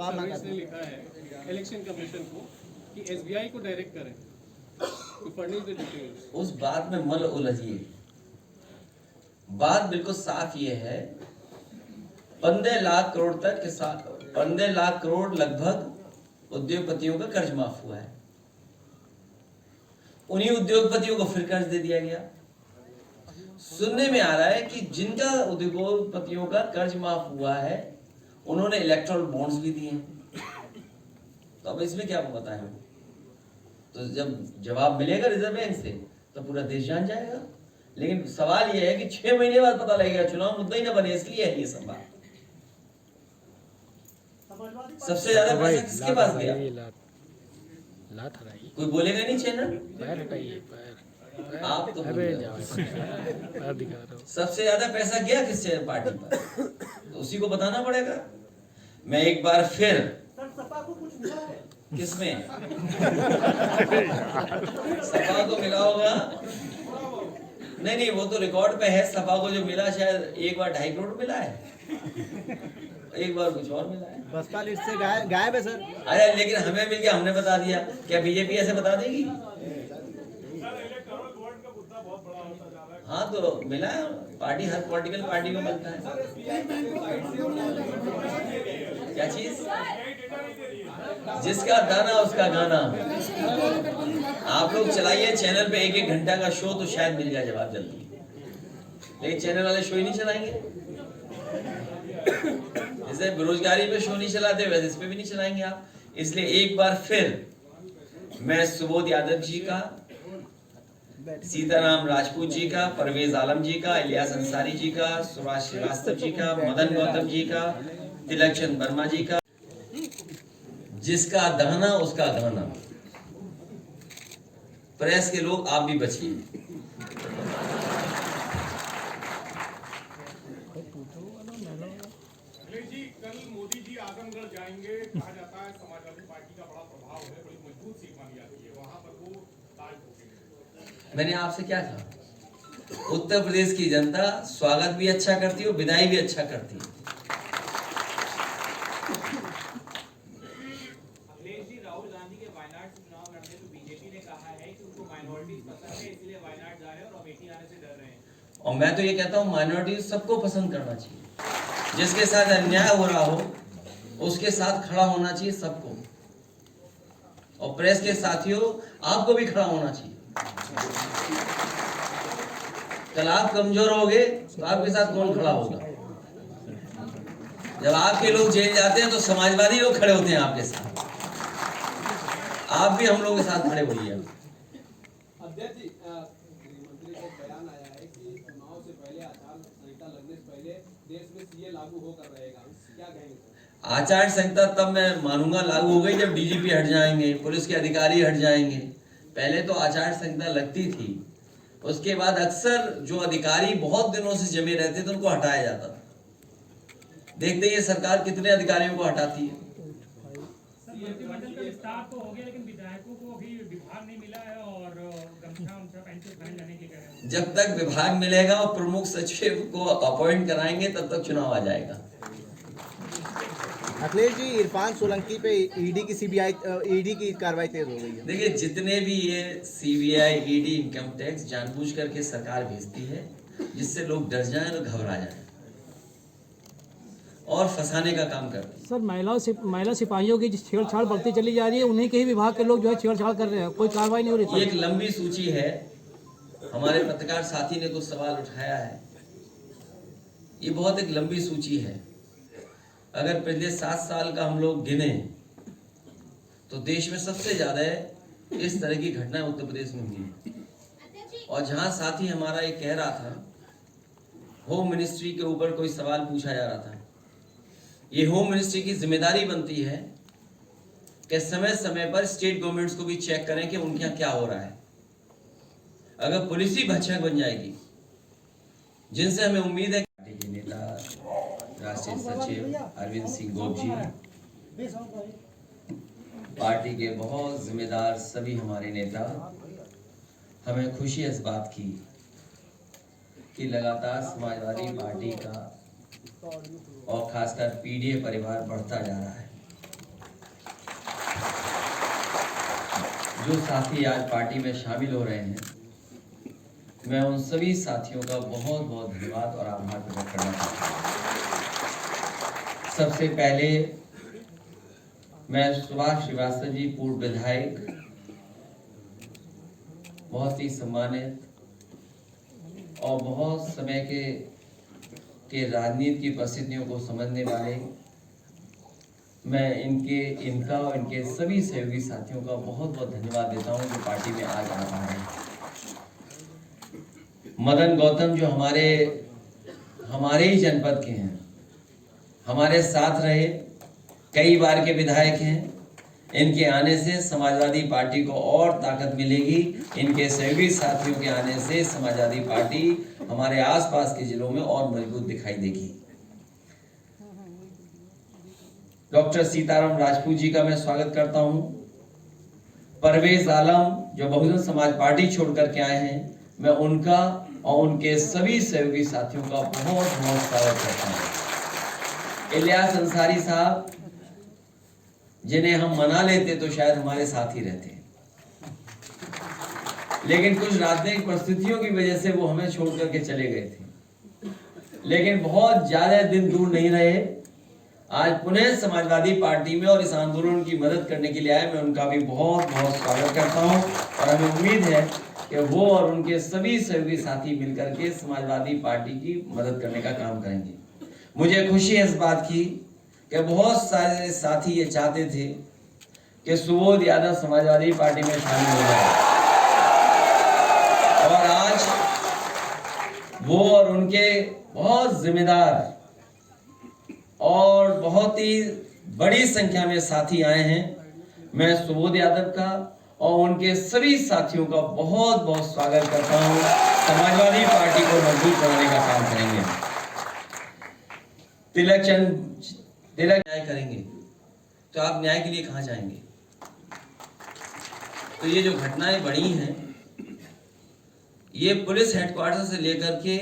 Service ने लिखा है इलेक्शन कमीशन को कि एसबीआई को डायरेक्ट करें टू फर्निश द डिटेल्स। उस बात में मल उलझिए। बात बिल्कुल साफ ये है, 15 लाख करोड़ तक के साथ 15 लाख करोड़ लगभग उद्योगपतियों का कर्ज माफ हुआ है। उन्हीं उद्योगपतियों को फिर कर्ज दे दिया गया। सुनने में आ रहा है कि जिनका उद्योगपतियों का कर्ज माफ हुआ है उन्होंने इलेक्ट्रल बॉन्ड्स भी दिए हैं। तो अब इसमें क्या बताएं? तो जब जवाब मिलेगा रिजर्व बैंक से तो पूरा देश जान जाएगा। लेकिन सवाल यह है कि 6 महीने बाद पता लगेगा, चुनाव मुद्दा ही ना बने, इसलिए है ये सब बात। सबसे ज्यादा पैसा किसके पास गया? कोई बोलेगा नहीं चैनल, आप तो सबसे ज्यादा पैसा गया किस पार्टी पर, तो उसी को बताना पड़ेगा। मैं एक बार फिर किसमें सपा को मिला होगा? नहीं, वो तो रिकॉर्ड पे है। सपा को जो मिला शायद एक बार 2.5 करोड़ मिला है, एक बार कुछ और मिला है। बसपा लिस्ट से गायब है सर। अरे लेकिन हमें मिल गया, हमने बता दिया। क्या बीजेपी ऐसे बता देगी? हाँ तो मिला है। पार्टी, हर पॉलिटिकल पार्टी को मिलता है। क्या चीज? जिसका दाना उसका गाना। आप लोग चलाइए चैनल पे 1-1 घंटा का शो, तो शायद मिल जाए जवाब जल्दी। लेकिन चैनल वाले शो ही नहीं चलाएंगे। जैसे बेरोजगारी पे शो नहीं चलाते, वैसे इस पे भी नहीं चलाएंगे आप। इसलिए एक बार फिर मैं सुबोध यादव जी का, सीताराम राजपूत जी का, परवेज आलम जी का, इलियास अंसारी जी का, सुभाष श्रीवास्तव जी का, मदन गौतम जी का, तिलक चंद वर्मा जी का, जिसका दहना उसका गाना। प्रेस के लोग आप भी बचिए। जी कल मोदी जी आजमगढ़ जाएंगे, कहा जाता है समाजवादी पार्टी का बड़ा प्रभाव है, बड़ी मजबूत सीट मानी जाती है, वहां पर वो ताज ठोकेंगे। मैंने आपसे क्या कहा? उत्तर प्रदेश की जनता स्वागत भी अच्छा करती है और विदाई भी अच्छा करती है। अखिलेश जी, राहुल गांधी के वायनाड से चुनाव लड़ने तो बीजेपी ने कहा है कि उनको माइनॉरिटीज पसंद है, इसलिए वायनाड जा रहे हैं और अमेठी आने से डर रहे हैं। और मैं तो ये कहता हूँ माइनॉरिटी सबको पसंद करना चाहिए। जिसके साथ अन्याय हो रहा हो उसके साथ खड़ा होना चाहिए सबको। और प्रेस के साथियों, आपको भी खड़ा होना चाहिए। कल आप कमजोर होगे तो आपके साथ कौन खड़ा होगा? जब आपके लोग जेल जाते हैं तो समाजवादी लोग खड़े होते हैं आपके साथ। आप भी हम लोगों के साथ खड़े होइए। अध्यक्ष जी, गृहमंत्री का बयान आया है कि चुनाव से पहले, आचार संहिता लगने से पहले देश में सीए लागू होकर रहेगा, क्या कहेंगे सर? आचार संहिता तब मैं मानूंगा लागू हो गई जब डीजीपी हट जाएंगे, पुलिस के अधिकारी हट जाएंगे। पहले तो आचार संहिता लगती थी, उसके बाद अक्सर जो अधिकारी बहुत दिनों से जमे रहते थे उनको हटाया जाता था। देखते ये सरकार कितने अधिकारियों को हटाती है। मंत्रिमंडल का विस्तार तो हो गया, लेकिन विधायकों को अभी विभाग नहीं मिला है और गमछा पहन जाने की कह रहे हैं। जब तक विभाग मिलेगा और प्रमुख सचिव को अपॉइंट कराएंगे तब तक चुनाव आ जाएगा। अखिलेश जी, इरफान सोलंकी पे ईडी की कार्रवाई तेज हो गई है। देखिए, जितने भी ये सीबीआई, ईडी, इनकम टैक्स जानबूझ करके सरकार भेजती है जिससे लोग डर जाएं और घबरा जाएं और फंसाने का काम करती है। सर, महिला सिपाहियों की छेड़छाड़ बढ़ती चली जा रही है, उन्हीं के ही विभाग के लोग जो है छेड़छाड़ कर रहे हैं, कोई कार्रवाई नहीं हो रही। एक लंबी सूची है। हमारे पत्रकार साथी ने कुछ सवाल उठाया है। ये बहुत एक लंबी सूची है। अगर पिछले 7 साल का हम लोग गिने तो देश में सबसे ज्यादा इस तरह की घटनाएं उत्तर प्रदेश में हुई। और जहां साथी हमारा ये कह रहा था, होम मिनिस्ट्री के ऊपर कोई सवाल पूछा जा रहा था। ये होम मिनिस्ट्री की जिम्मेदारी बनती है कि समय समय पर स्टेट गवर्नमेंट्स को भी चेक करें कि उनके यहाँ क्या हो रहा है। अगर पुलिस ही भक्षक बन जाएगी, जिनसे हमें उम्मीद है। पार्टी के नेता राष्ट्रीय सचिव अरविंद सिंह गोप जी, पार्टी के बहुत जिम्मेदार सभी हमारे नेता, हमें खुशी इस बात की कि लगातार समाजवादी पार्टी का और खासकर पीडीए परिवार बढ़ता जा रहा है। जो साथी आज पार्टी में शामिल हो रहे हैं, मैं उन सभी साथियों का बहुत बहुत धन्यवाद और आभार प्रकट करना चाहता हूँ। सबसे पहले मैं सुभाष श्रीवास्तव जी, पूर्व विधायक, बहुत ही सम्मानित और बहुत समय के राजनीति की परिस्थितियों को समझने वाले, मैं इनका और इनके सभी सहयोगी साथियों का बहुत बहुत धन्यवाद देता हूं जो पार्टी में आज आ पा रहे हैं। मदन गौतम जो हमारे ही जनपद के हैं, हमारे साथ रहे, कई बार के विधायक हैं, इनके आने से समाजवादी पार्टी को और ताकत मिलेगी। इनके सहयोगी साथियों के आने से समाजवादी पार्टी हमारे आसपास के जिलों में और मजबूत दिखाई देगी। डॉक्टर सीताराम राजपूत जी का मैं स्वागत करता हूं। परवेज आलम जो बहुजन समाज पार्टी छोड़ करके आए हैं, मैं उनका और उनके सभी सहयोगी साथियों का बहुत बहुत स्वागत करता हूं। इलियास अंसारी साहब, जिन्हें हम मना लेते तो शायद हमारे साथ ही रहते, लेकिन कुछ राजनीतिक परिस्थितियों की वजह से वो हमें छोड़ करके चले गए थे, लेकिन बहुत ज्यादा दिन दूर नहीं रहे। आज पुनः समाजवादी पार्टी में और इस आंदोलन की मदद करने के लिए आए, मैं उनका भी बहुत बहुत स्वागत करता हूं और हमें उम्मीद है कि वो और उनके सभी सहयोगी साथी मिलकर के समाजवादी पार्टी की मदद करने का काम करेंगे। मुझे खुशी है इस बात की कि बहुत सारे साथी ये चाहते थे कि सुबोध यादव समाजवादी पार्टी में शामिल हो जाए, और आज वो और उनके बहुत जिम्मेदार और बहुत ही बड़ी संख्या में साथी आए हैं। मैं सुबोध यादव का और उनके सभी साथियों का बहुत बहुत स्वागत करता हूं। समाजवादी पार्टी को मजबूत बनाने का काम करेंगे। तिलक न्याय करेंगे तो आप न्याय के लिए कहां जाएंगे? तो ये जो घटनाएं बढ़ी हैं, ये पुलिस हेडक्वार्टर से लेकर के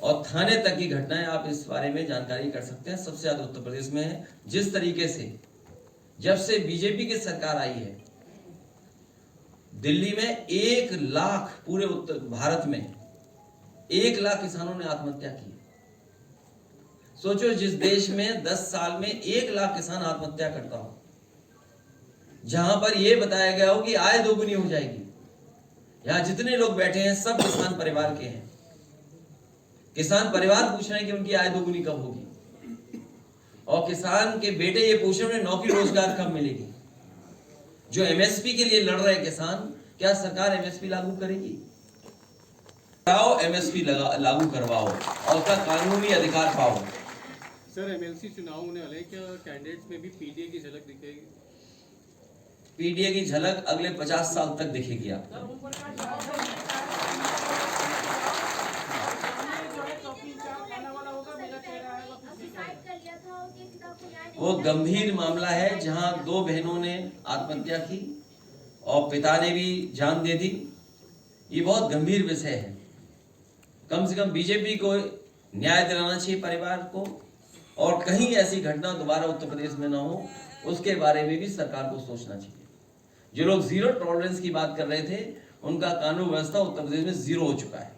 और थाने तक की घटनाएं, आप इस बारे में जानकारी कर सकते हैं। सबसे ज्यादा उत्तर प्रदेश में है। जिस तरीके से जब से बीजेपी की सरकार आई है, दिल्ली में 1 लाख, पूरे उत्तर भारत में 1 लाख किसानों ने आत्महत्या की। सोचो, जिस देश में 10 साल में 1 लाख किसान आत्महत्या करता हो, जहां पर यह बताया गया हो कि आय दोगुनी हो जाएगी। यहां जितने लोग बैठे हैं सब किसान परिवार के हैं। किसान परिवार पूछ रहे हैं कि उनकी आय दोगुनी कब होगी, और किसान के बेटे ये पूछ रहे हैं नौकरी रोजगार कब मिलेगी। जो एमएसपी के लिए लड़ रहे किसान, क्या सरकार एमएसपी लागू करेगी? एमएसपी लागू करवाओ और उसका कानूनी अधिकार पाओ। सर, एमएलसी चुनाव होने वाले, क्या कैंडिडेट्स में भी पीडीए की झलक दिखेगी? पीडीए की झलक अगले 50 साल तक दिखेगी आपको। वो गंभीर मामला है जहां 2 बहनों ने आत्महत्या की और पिता ने भी जान दे दी। ये बहुत गंभीर विषय है। कम से कम बीजेपी को न्याय दिलाना चाहिए परिवार को, और कहीं ऐसी घटना दोबारा उत्तर प्रदेश में ना हो, उसके बारे में भी सरकार को सोचना चाहिए। जो लोग जीरो टॉलरेंस की बात कर रहे थे, उनका कानून व्यवस्था उत्तर प्रदेश में जीरो हो चुका है।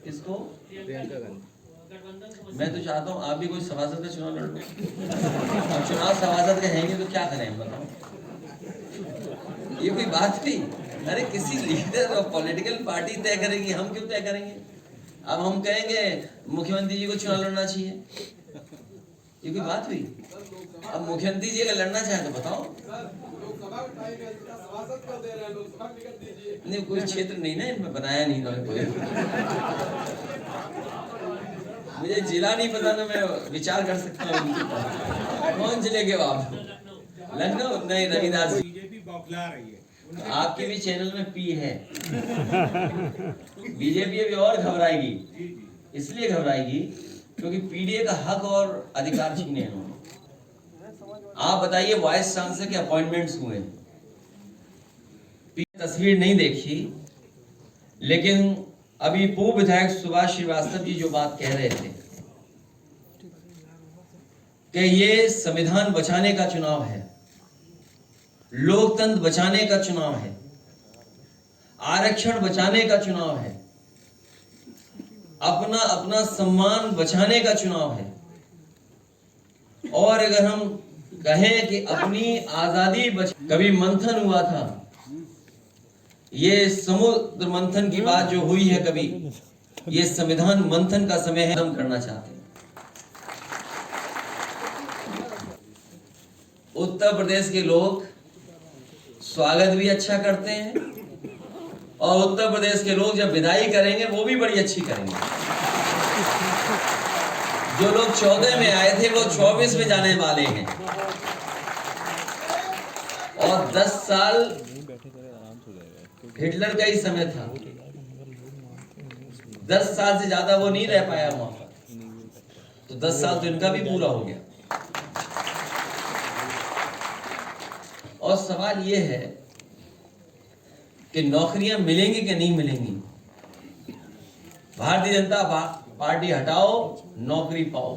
किसको? प्रियंका गांधी। मैं तो चाहता हूँ आप भी कोई सभासद का चुनाव लड़ लो। अब चुनाव सभासद के हैंगे तो क्या करें बताओ? ये कोई बात नहीं। अरे किसी लीडर और पॉलिटिकल पार्टी तय करेगी, हम क्यों तय करेंगे? अब हम कहेंगे मुख्यमंत्री जी को चुनाव लड़ना चाहिए, ये कोई बात हुई? अब मुख्यमंत्री जी अगर लड़ना चाहे तो बताओ। नहीं, कोई क्षेत्र नहीं ना इनमें बनाया नहीं इन्होंने कोई। मुझे जिला नहीं पता ना, मैं विचार कर सकता हूँ। कौन जिले के आप? लखनऊ? नहीं, रविदास। बीजेपी बौखला रही है। आपके भी चैनल में पी है। बीजेपी अभी और घबराएगी, इसलिए घबराएगी क्योंकि पीडीए का हक और अधिकार छीने हैं। आप बताइए, वाइस चांसलर के अपॉइंटमेंट्स हुए, तस्वीर नहीं देखी, लेकिन अभी पूर्व विधायक सुभाष श्रीवास्तव जी जो बात कह रहे थे कि ये संविधान बचाने का चुनाव है, लोकतंत्र बचाने का चुनाव है, आरक्षण बचाने का चुनाव है, अपना अपना सम्मान बचाने का चुनाव है। और अगर हम कहें कि अपनी आजादी कभी मंथन हुआ था, ये समुद्र मंथन की बात जो हुई है, कभी ये संविधान मंथन का समय है। हम करना चाहते हैं। उत्तर प्रदेश के लोग स्वागत भी अच्छा करते हैं और उत्तर प्रदेश के लोग जब विदाई करेंगे वो भी बड़ी अच्छी करेंगे। जो लोग 14 में आए थे वो 24 में जाने वाले हैं और 10 साल हिटलर का ही समय था। 10 साल से ज्यादा वो नहीं रह पाया वहां पर, तो 10 साल तो इनका भी पूरा हो गया। और सवाल ये है कि नौकरियां मिलेंगी कि नहीं मिलेंगी। भारतीय जनता पार्टी हटाओ, नौकरी पाओ।